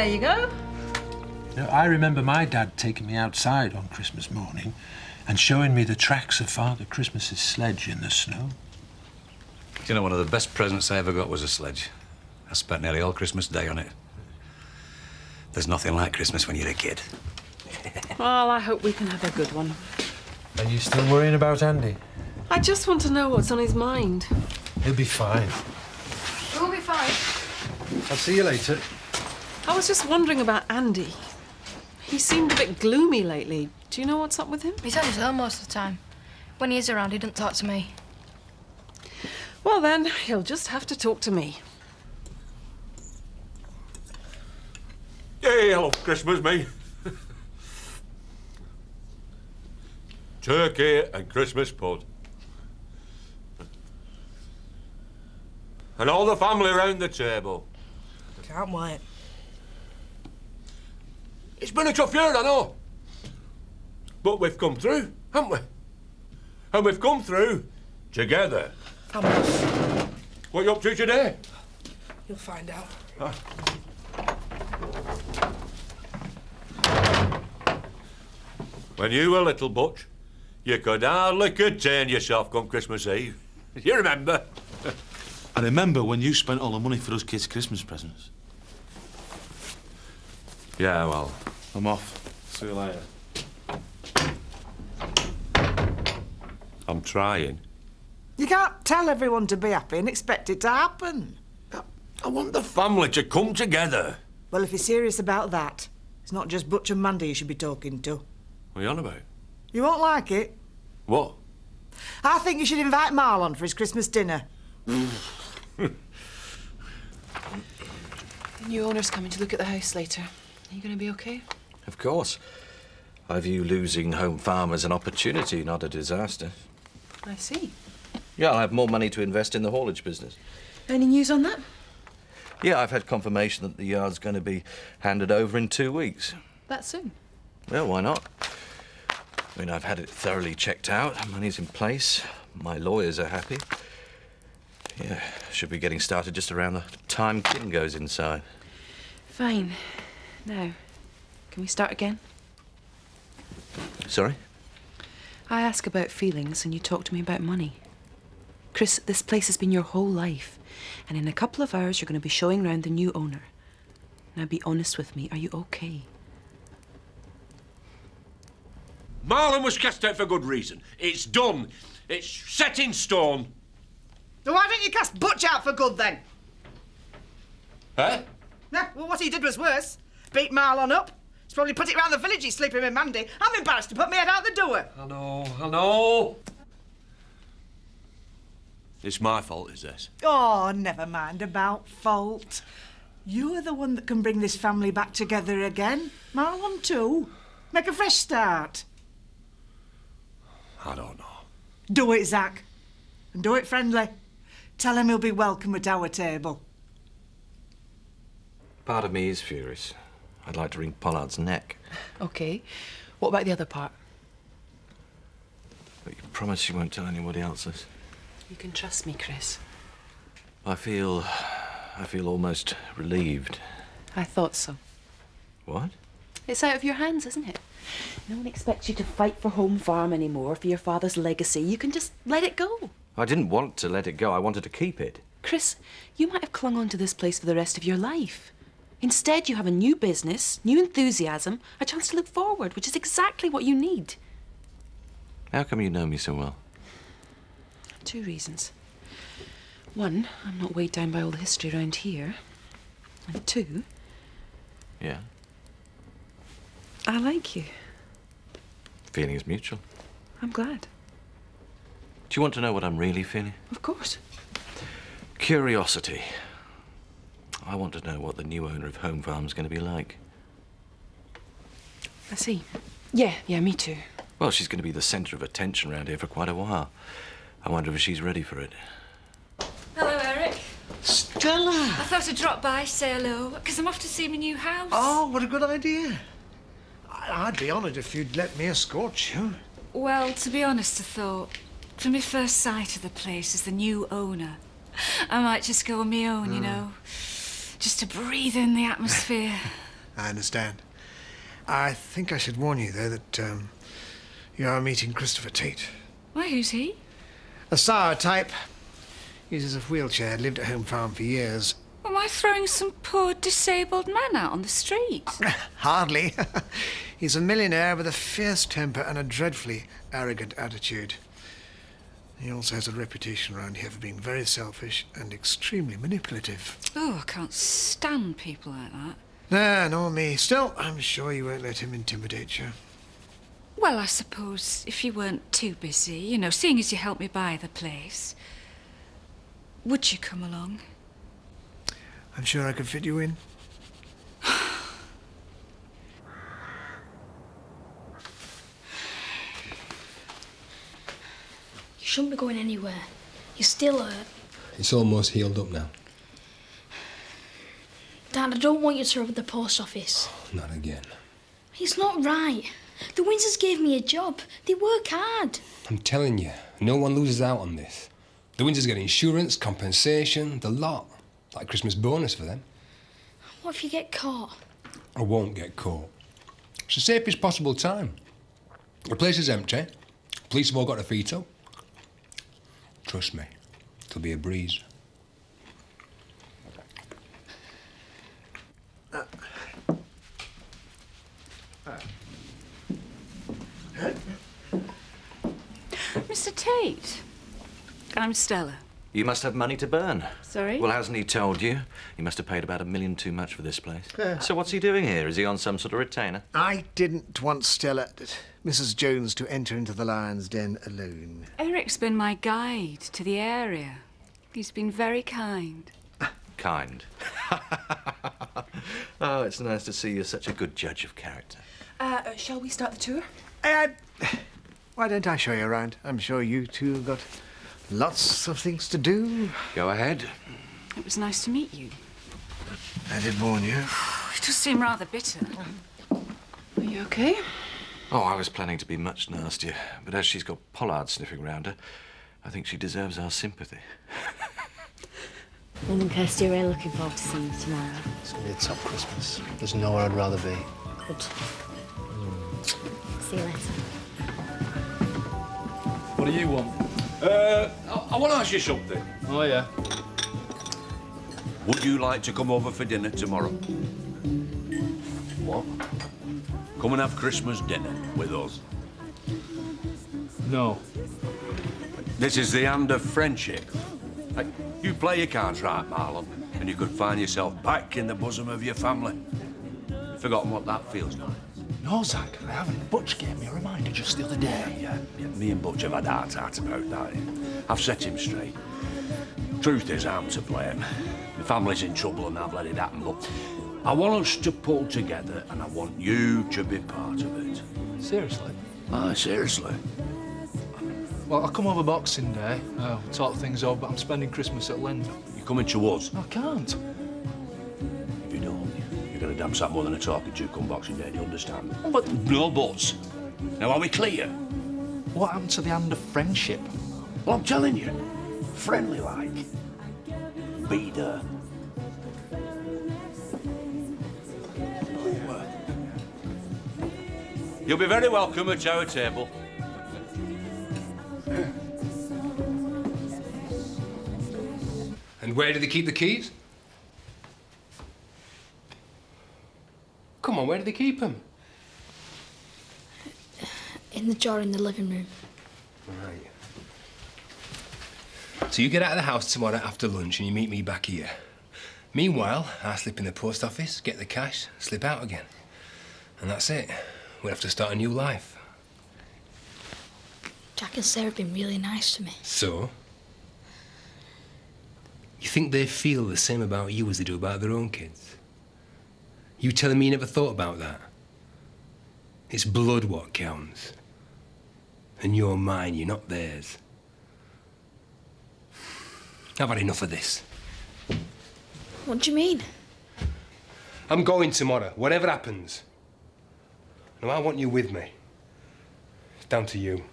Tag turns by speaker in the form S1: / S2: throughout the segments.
S1: There you go.
S2: Now, I remember my dad taking me outside on Christmas morning and showing me the tracks of Father Christmas's sledge in the snow.
S3: Do you know, one of the best presents I ever got was a sledge. I spent nearly all Christmas Day on it. There's nothing like Christmas when you're a kid.
S1: Well, I hope we can have a good one.
S2: Are you still worrying about Andy?
S1: I just want to know what's on his mind.
S2: He'll be fine.
S1: We'll be fine.
S2: I'll see you later.
S1: I was just wondering about Andy. He seemed a bit gloomy lately. Do you know what's up with him?
S4: He's on his own most of the time. When he is around, he doesn't talk to me.
S1: Well, then, he'll just have to talk to me.
S5: Hey, I love Christmas, me. Turkey and Christmas pud. And all the family round the table.
S4: Can't wait.
S5: It's been a tough year, I know. But we've come through, haven't we? And we've come through together.
S4: I'm off.
S5: What are you up to today?
S4: You'll find out.
S5: When you were little, Butch, you could hardly contain yourself come Christmas Eve. You remember?
S6: I remember when you spent all the money for us kids' Christmas presents.
S5: Yeah, well,
S6: I'm off. See you later.
S5: I'm trying.
S7: You can't tell everyone to be happy and expect it to happen.
S5: I want the family to come together.
S7: Well, if you're serious about that, it's not just Butch and Mandy you should be talking to.
S5: What are you on about?
S7: You won't like it.
S5: What?
S7: I think you should invite Marlon for his Christmas dinner.
S1: The new owner's coming to look at the house later. Are you going to be OK?
S8: Of course. I view losing Home Farm as an opportunity, not a disaster.
S1: I see.
S8: Yeah, I'll have more money to invest in the haulage business.
S1: Any news on that?
S8: Yeah, I've had confirmation that the yard's going to be handed over in 2 weeks.
S1: That soon?
S8: Well, why not? I mean, I've had it thoroughly checked out. Money's in place. My lawyers are happy. Yeah, should be getting started just around the time Kim goes inside.
S1: Fine. Now, can we start again?
S8: Sorry?
S1: I ask about feelings and you talk to me about money. Chris, this place has been your whole life. And in a couple of hours, you're going to be showing round the new owner. Now, be honest with me. Are you OK?
S5: Marlon was cast out for good reason. It's done. It's set in stone.
S7: So why didn't you cast Butch out for good, then?
S5: Eh?
S7: No, well, what he did was worse. Beat Marlon up. He's probably put it round the village he's sleeping with Mandy. I'm embarrassed to put my head out the door.
S5: I know. It's my fault, is this?
S7: Oh, never mind about fault. You're the one that can bring this family back together again. Marlon too. Make a fresh start.
S5: I don't know.
S7: Do it, Zach. And do it friendly. Tell him he'll be welcome at our table.
S8: Part of me is furious. I'd like to wring Pollard's neck.
S1: OK. What about the other part?
S8: But you promise you won't tell anybody else this?
S1: You can trust me, Chris.
S8: I feel almost relieved.
S1: I thought so.
S8: What?
S1: It's out of your hands, isn't it? No one expects you to fight for Home Farm anymore, for your father's legacy. You can just let it go.
S8: I didn't want to let it go. I wanted to keep it.
S1: Chris, you might have clung on to this place for the rest of your life. Instead, you have a new business, new enthusiasm, a chance to look forward, which is exactly what you need.
S8: How come you know me so well?
S1: 2 reasons. 1, I'm not weighed down by all the history around here. And 2...
S8: Yeah?
S1: I like you.
S8: Feeling is mutual.
S1: I'm glad.
S8: Do you want to know what I'm really feeling?
S1: Of course.
S8: Curiosity. I want to know what the new owner of Home Farm's going to be like.
S1: I see. Yeah, me too.
S8: Well, she's going to be the centre of attention around here for quite a while. I wonder if she's ready for it.
S4: Hello, Eric.
S9: Stella!
S4: I thought I'd drop by, say hello, because I'm off to see my new house.
S9: Oh, what a good idea. I'd be honoured if you'd let me escort you.
S4: Well, to be honest, I thought, from my first sight of the place as the new owner, I might just go on my own, you know, just to breathe in the atmosphere.
S9: I understand. I think I should warn you, though, that you are meeting Christopher Tate.
S4: Why, who's he?
S9: A sour type. Uses a wheelchair, lived at home farm for years.
S4: Am I throwing some poor disabled man out on the street?
S9: Hardly. He's a millionaire with a fierce temper and a dreadfully arrogant attitude. He also has a reputation around here for being very selfish and extremely manipulative.
S4: Oh, I can't stand people like that.
S9: Nah, nor me. Still, I'm sure you won't let him intimidate you.
S4: Well, I suppose if you weren't too busy, you know, seeing as you helped me buy the place, would you come along?
S9: I'm sure I could fit you in.
S10: You shouldn't be going anywhere. You're still hurt.
S11: It's almost healed up now.
S10: Dad, I don't want you to rob the post office.
S11: Not again.
S10: It's not right. The Windsors gave me a job. They work hard.
S11: I'm telling you, no one loses out on this. The Windsors get insurance, compensation, the lot. Like a Christmas bonus for them.
S10: What if you get caught?
S11: I won't get caught. It's the safest possible time. The place is empty. Police have all got their feet up. Trust me, it'll be a breeze.
S4: Mr. Tate, I'm Stella.
S8: You must have money to burn.
S4: Sorry?
S8: Well, hasn't he told you? He must have paid about $1 million too much for this place. So what's he doing here? Is he on some sort of retainer?
S9: I didn't want Stella, Mrs. Jones, to enter into the lion's den alone.
S4: Eric's been my guide to the area. He's been very kind.
S8: Kind. Oh, it's nice to see you're such a good judge of character.
S1: Shall we start the tour?
S9: Why don't I show you around? I'm sure you two have got lots of things to do.
S8: Go ahead.
S4: It was nice to meet you.
S9: I did warn you.
S4: You just seem rather bitter.
S1: Are you okay?
S8: Oh, I was planning to be much nastier, but as she's got Pollard sniffing round her, I think she deserves our sympathy.
S12: Mum and Kirsty are really looking forward to seeing you tomorrow.
S13: It's going to be a top Christmas. There's nowhere I'd rather be.
S12: Good. See you later.
S14: What do you want?
S3: I want to ask you something.
S14: Oh, yeah.
S3: Would you like to come over for dinner tomorrow?
S14: What?
S3: Come and have Christmas dinner with us.
S14: No.
S3: This is the hand of friendship. Hey, you play your cards right, Marlon, and you could find yourself back in the bosom of your family. You've forgotten what that feels like.
S13: No, Zach, I haven't. Butch gave me a reminder just the other day.
S3: Yeah, me and Butch have had heart about that. I've set him straight. Truth is, I'm to blame. The family's in trouble and I've let it happen, but I want us to pull together and I want you to be part of it.
S14: Seriously?
S3: Aye, seriously.
S14: Well, I'll come over Boxing Day. We'll talk things over, but I'm spending Christmas at Lind.
S3: You're coming to us?
S14: I can't.
S3: If you don't, you're going to damn sight more than a talking to come Boxing Day, do you understand? But no buts. Now, are we clear?
S13: What happened to the hand of friendship?
S3: Well, I'm telling you, friendly like. Be there. You'll be very welcome at our table.
S11: And where do they keep the keys? Come on, where do they keep them?
S10: In the jar in the living room.
S11: Right. So you get out of the house tomorrow after lunch and you meet me back here. Meanwhile, I slip in the post office, get the cash, slip out again. And that's it. We'll have to start a new life.
S10: Jack and Sarah have been really nice to me.
S11: So? You think they feel the same about you as they do about their own kids? You telling me you never thought about that? It's blood what counts. And you're mine, you're not theirs. I've had enough of this.
S10: What do you mean?
S11: I'm going tomorrow, whatever happens. Now, I want you with me. It's down to you.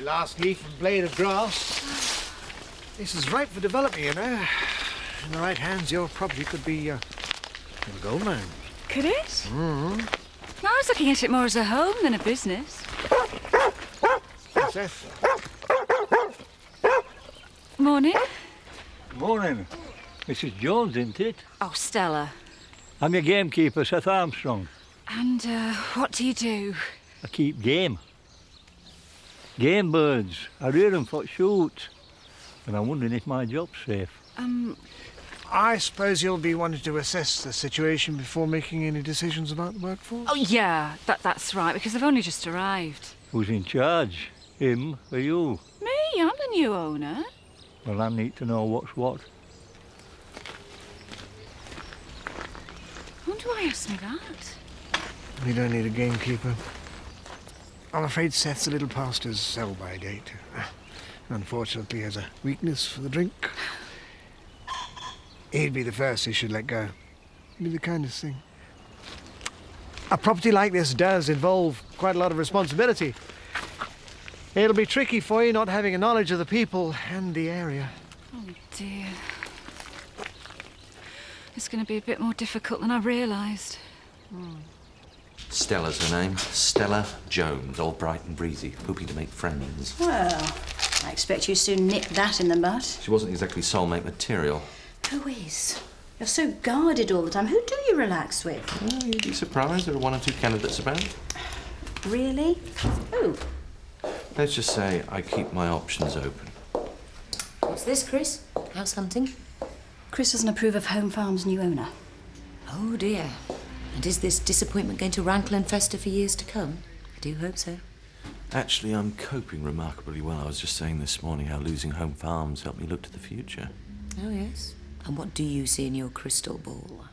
S9: last leaf and blade of grass. This is ripe for development, you know. In the right hands, your property could be a gold mine.
S4: Could it?
S9: Mm-hmm.
S4: I was looking at it more as a home than a business.
S9: Seth.
S4: Morning.
S15: Morning. Mrs. Jones, isn't it?
S4: Oh, Stella.
S15: I'm your gamekeeper, Seth Armstrong.
S4: And what do you do?
S15: I keep game. Game birds. I rear them for shoot. And I'm wondering if my job's safe.
S9: I suppose you'll be wanting to assess the situation before making any decisions about the workforce?
S4: Oh, yeah, that's right, because I've only just arrived.
S15: Who's in charge? Him or you?
S4: Me? I'm the new owner.
S15: Well, I need to know what's what.
S4: Why do I ask me that?
S9: We don't need a gamekeeper. I'm afraid Seth's a little past his sell-by date. Unfortunately, has a weakness for the drink. He'd be the first who should let go. It'd be the kindest thing. A property like this does involve quite a lot of responsibility. It'll be tricky for you not having a knowledge of the people and the area.
S4: Oh, dear. It's going to be a bit more difficult than I realised.
S8: Stella's her name. Stella Jones, all bright and breezy, hoping to make friends.
S16: Well, I expect you soon nip that in the bud.
S8: She wasn't exactly soulmate material.
S16: Who is? You're so guarded all the time. Who do you relax with?
S8: Well, you'd be surprised. There are 1 or 2 candidates about.
S16: Really? Who?
S8: Let's just say I keep my options open.
S16: What's this, Chris? House hunting? Chris doesn't approve of Home Farm's new owner.
S17: Oh, dear. And is this disappointment going to rankle and fester for years to come? I do hope so.
S8: Actually, I'm coping remarkably well. I was just saying this morning how losing Home Farms helped me look to the future.
S17: Oh, yes? And what do you see in your crystal ball?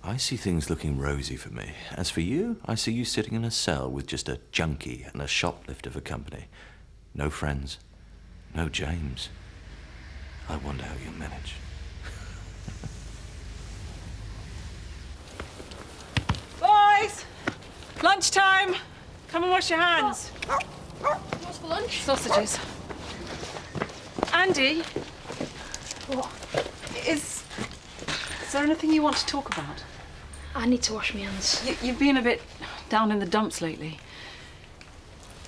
S8: I see things looking rosy for me. As for you, I see you sitting in a cell with just a junkie and a shoplifter for company. No friends. No James. I wonder how you'll manage.
S1: Boys! Lunchtime! Come and wash your hands.
S10: What's for lunch?
S1: Sausages. Andy,
S10: What?
S1: is there anything you want to talk about?
S10: I need to wash my hands.
S1: You've been a bit down in the dumps lately.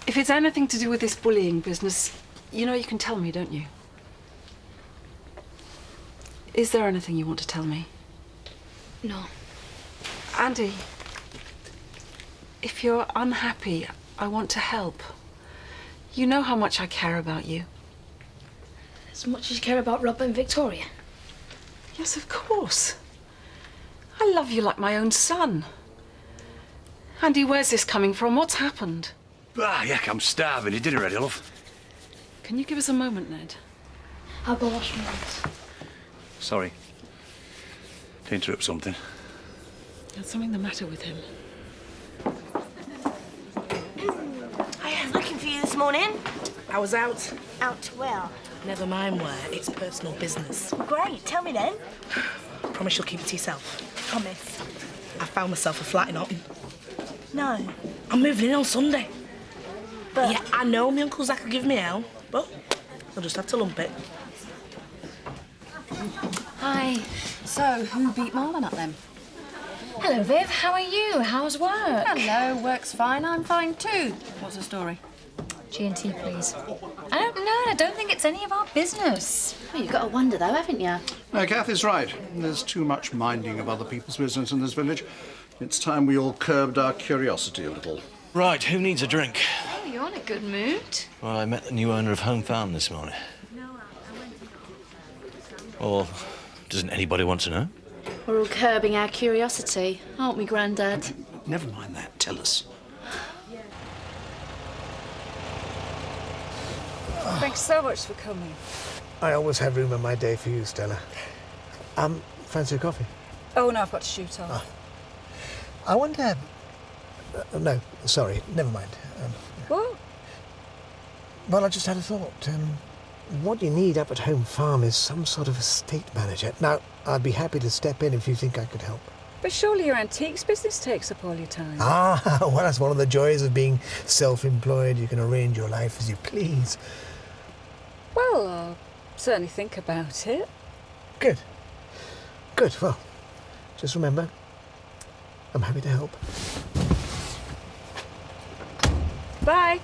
S1: If it's anything to do with this bullying business, you know you can tell me, don't you? Is there anything you want to tell me?
S10: No.
S1: Andy, if you're unhappy, I want to help. You know how much I care about you.
S10: As much as you care about Rob and Victoria?
S1: Yes, of course. I love you like my own son. Andy, where's this coming from? What's happened?
S3: Ah, yuck, I'm starving. You dinner ready, love?
S1: Can you give us a moment, Ned?
S10: I'll go wash my hands.
S3: Sorry. To interrupt something.
S1: There's something the matter with him.
S18: I was looking for you this morning.
S19: I was out.
S18: Out where?
S19: Never mind where. It's personal business.
S18: Great, tell me then.
S19: Promise you'll keep it to yourself.
S18: Promise.
S19: I found myself a flat in Otten.
S18: No.
S19: I'm moving in on Sunday.
S18: But...
S19: Yeah, I know my Uncle Zach will give me hell, but I'll just have to lump it.
S20: Hi. So, who beat Marlon up then? Hello, Viv. How are you? How's work? Hello. Work's fine. I'm fine too. What's the story? G&T, please. I don't know. I don't think it's any of our business.
S16: Well, you've got to wonder, though, haven't you?
S13: No, Kath is right. There's too much minding of other people's business in this village. It's time we all curbed our curiosity a little.
S8: Right, who needs a drink?
S20: Oh, you're in a good mood.
S8: Well, I met the new owner of Home Farm this morning. Or doesn't anybody want to know?
S16: We're all curbing our curiosity, aren't we, Grandad?
S13: Never mind that. Tell us.
S4: Thanks so much for coming.
S9: I always have room on my day for you, Stella. Fancy a coffee?
S4: Oh, no, I've got to shoot off.
S9: I wonder... no, sorry, never mind.
S4: What?
S9: Well, I just had a thought. What you need up at Home Farm is some sort of estate manager. Now, I'd be happy to step in if you think I could help.
S4: But surely your antiques business takes up all your time.
S9: Ah, well, that's one of the joys of being self-employed. You can arrange your life as you please.
S4: Well, I'll certainly think about it.
S9: Good. Good. Well, just remember, I'm happy to help.
S4: Bye.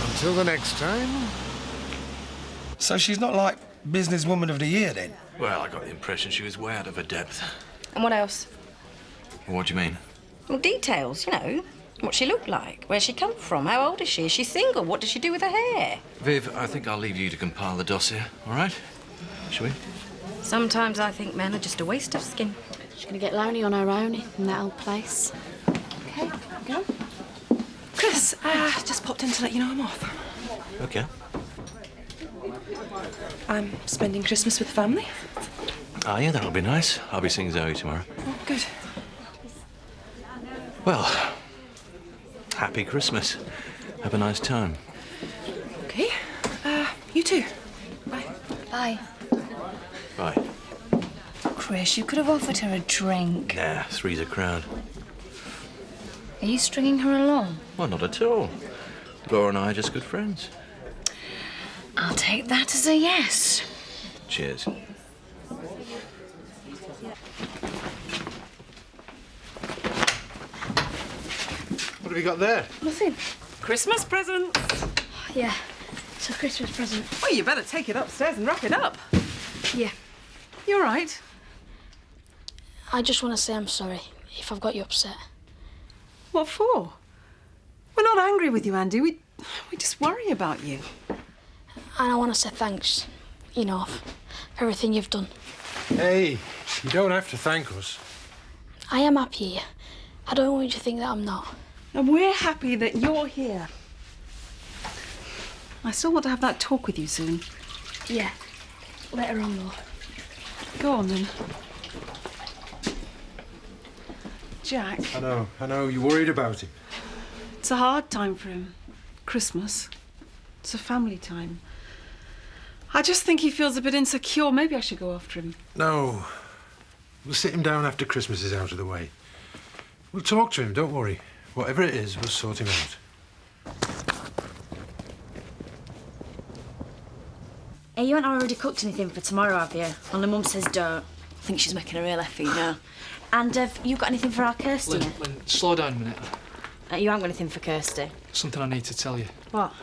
S9: Until the next time.
S21: So she's not like businesswoman of the year, then?
S8: Well, I got the impression she was way out of her depth.
S16: And what else?
S8: What do you mean?
S16: Well, details, you know. What she looked like, where she come from, how old is she? Is she single? What does she do with her hair?
S8: Viv, I think I'll leave you to compile the dossier, all right? Shall we?
S16: Sometimes I think men are just a waste of skin.
S20: She's going to get lonely on her own in that old place. Okay, go.
S1: Chris, just popped in to let you know I'm off.
S8: Okay.
S1: I'm spending Christmas with family.
S8: Ah, yeah, that'll be nice. I'll be seeing Zoe tomorrow.
S1: Oh, good.
S8: Well, happy Christmas. Have a nice time.
S1: Okay. You too.
S20: Bye.
S8: Bye.
S20: Chris, you could have offered her a drink.
S8: Nah, three's a crowd.
S20: Are you stringing her along?
S8: Well, not at all. Laura and I are just good friends.
S20: I'll take that as a yes.
S8: Cheers.
S2: What have you got there?
S20: Nothing.
S1: Christmas present.
S20: Yeah, it's a Christmas present.
S1: Well, you better take it upstairs and wrap it up.
S20: Yeah.
S1: You all right?
S10: I just want to say I'm sorry if I've got you upset.
S1: What for? We're not angry with you, Andy. We just worry about you.
S10: And I want to say thanks, you know, for everything you've done.
S2: Hey, you don't have to thank us.
S10: I am happy here. I don't want you to think that I'm not.
S1: And we're happy that you're here. I still want to have that talk with you soon.
S10: Yeah, later on, though.
S1: Go on, then. Jack.
S2: I know, you're worried about him.
S1: It's a hard time for him. Christmas. It's a family time. I just think he feels a bit insecure. Maybe I should go after him.
S2: No. We'll sit him down after Christmas is out of the way. We'll talk to him, don't worry. Whatever it is, we'll sort him out.
S12: Hey, you haven't already cooked anything for tomorrow, have you? Only Mum says don't. I think she's making a real effort now. And have you got anything for our Kirsty?
S14: Lynn, slow down a minute.
S12: You haven't got anything for Kirsty?
S14: Something I need to tell you.
S12: What?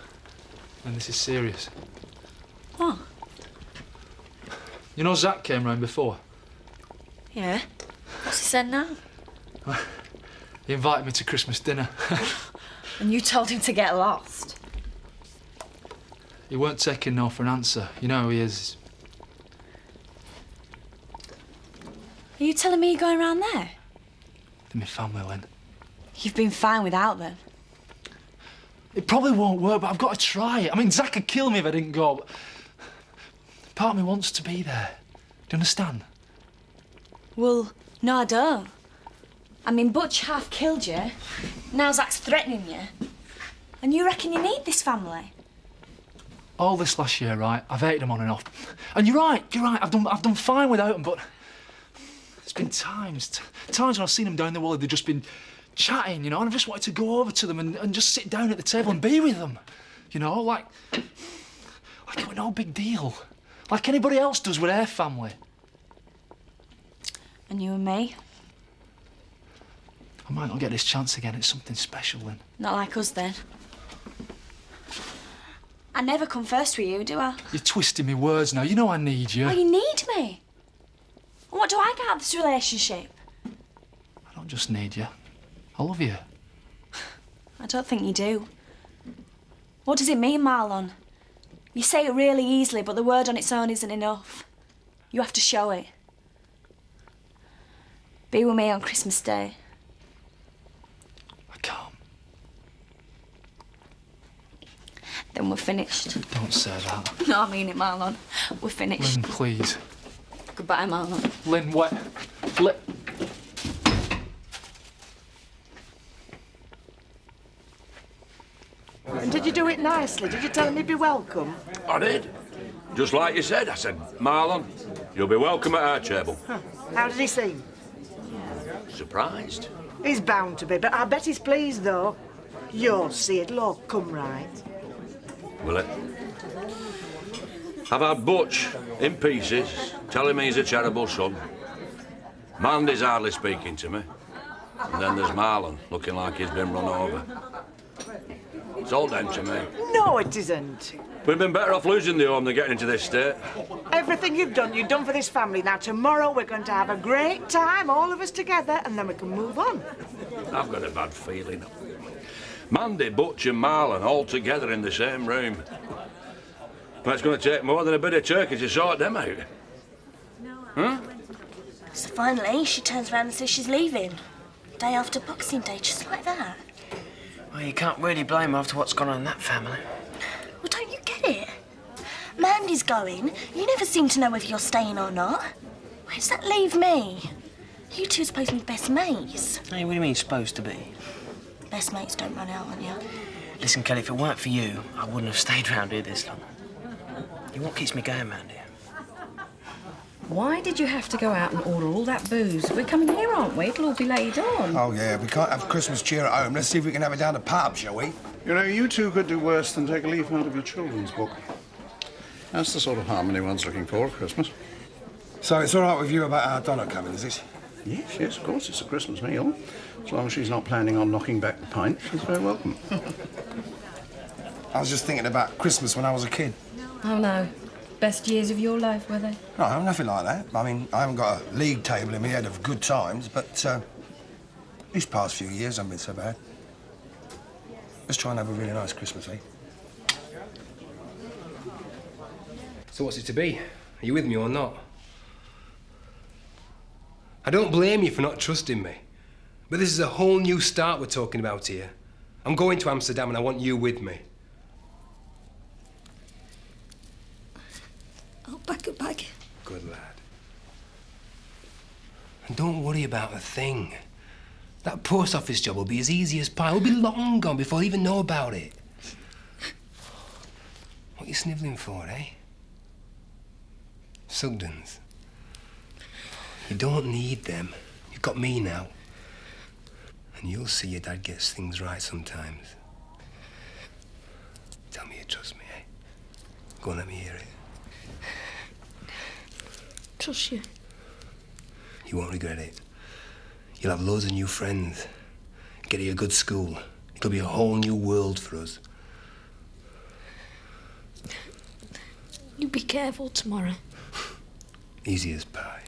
S14: And this is serious.
S12: What?
S14: You know Zach came round before?
S12: Yeah. What's he said now?
S14: He invited me to Christmas dinner.
S12: And you told him to get lost?
S14: He weren't taking no for an answer. You know how he is.
S12: Are you telling me you're going round there?
S14: They're my family, Lynn.
S12: You've been fine without them.
S14: It probably won't work, but I've got to try it. I mean, Zach could kill me if I didn't go. But part of me wants to be there. Do you understand?
S12: Well, no, I don't. I mean, Butch half killed you. Now Zach's threatening you. And you reckon you need this family?
S14: All this last year, right, I've hated them on and off. And you're right, I've done fine without them, but there's been times when I've seen them down the wall, they've just been chatting, you know, and I've just wanted to go over to them and just sit down at the table and be with them. You know, like it was no big deal. Like anybody else does with their family.
S12: And you and me?
S14: I might not get this chance again. It's something special, Lynn.
S12: Not like us, then. I never come first with you, do I?
S14: You're twisting me words now. You know I need you.
S12: Oh, you need me? And what do I get out of this relationship?
S14: I don't just need you. I love you.
S12: I don't think you do. What does it mean, Marlon? You say it really easily, but the word on its own isn't enough. You have to show it. Be with me on Christmas Day.
S14: I can't.
S12: Then we're finished.
S14: Don't say that.
S12: No, I mean it, Marlon. We're finished.
S14: Lynn, please.
S12: Goodbye, Marlon.
S14: Lynn, what?
S7: And did you do it nicely? Did you tell him he'd be welcome?
S5: I did.
S3: Just like you said. I said, Marlon, you'll be welcome at our table.
S7: Huh. How did he seem?
S3: Surprised.
S7: He's bound to be, but I bet he's pleased, though. You'll see, it'll all come right.
S3: Will it? I've had Butch in pieces, telling me he's a terrible son. Mandy's hardly speaking to me. And then there's Marlon, looking like he's been run over. It's all down to me.
S7: No, it isn't.
S3: We've been better off losing the home than getting into this state.
S7: Everything you've done for this family. Now, tomorrow we're going to have a great time, all of us together, and then we can move on.
S3: I've got a bad feeling. Mandy, Butch and Marlon all together in the same room. But it's going to take more than a bit of turkey to sort them out. Huh?
S18: So finally, she turns around and says she's leaving. Day after Boxing Day, just like that.
S6: Well, you can't really blame her after what's gone on in that family.
S18: Well, don't you get it? Mandy's going. You never seem to know whether you're staying or not. Where does that leave me? You two are supposed to be best mates.
S6: Hey, what do you mean, supposed to be?
S18: Best mates don't run out on you.
S6: Listen, Kelly, if it weren't for you, I wouldn't have stayed round here this long. You're what keeps me going round here.
S17: Why did you have to go out and order all that booze? We're coming here, aren't we? It'll all be laid on.
S21: Oh, yeah, we can't have Christmas cheer at home. Let's see if we can have it down the pub, shall we?
S13: You know, you two could do worse than take a leaf out of your children's book. That's the sort of harmony one's looking for at Christmas.
S21: So it's all right with you about our Donna coming, is it?
S13: Yes, yes, of course, it's a Christmas meal. As long as she's not planning on knocking back the pint, she's very welcome.
S21: I was just thinking about Christmas when I was a kid.
S17: Oh, no. Best years of your life, were they?
S21: No, nothing like that. I mean, I haven't got a league table in my head of good times, but these past few years haven't been so bad. Let's try and have a really nice Christmas, eh?
S11: So what's it to be? Are you with me or not? I don't blame you for not trusting me. But this is a whole new start we're talking about here. I'm going to Amsterdam and I want you with me.
S18: I'll pack a bag.
S11: Good lad. And don't worry about a thing. That post office job will be as easy as pie. We'll be long gone before they even know about it. What are you snivelling for, eh? Sugdens. You don't need them. You've got me now. And you'll see your dad gets things right sometimes. Tell me you trust me, eh? Go on, let me hear it.
S18: Trust you.
S11: You won't regret it. You'll have loads of new friends. Get you a good school. It'll be a whole new world for us.
S18: You be careful tomorrow.
S11: Easy as pie.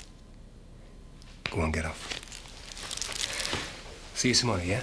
S11: Go on, get off. See you tomorrow, yeah?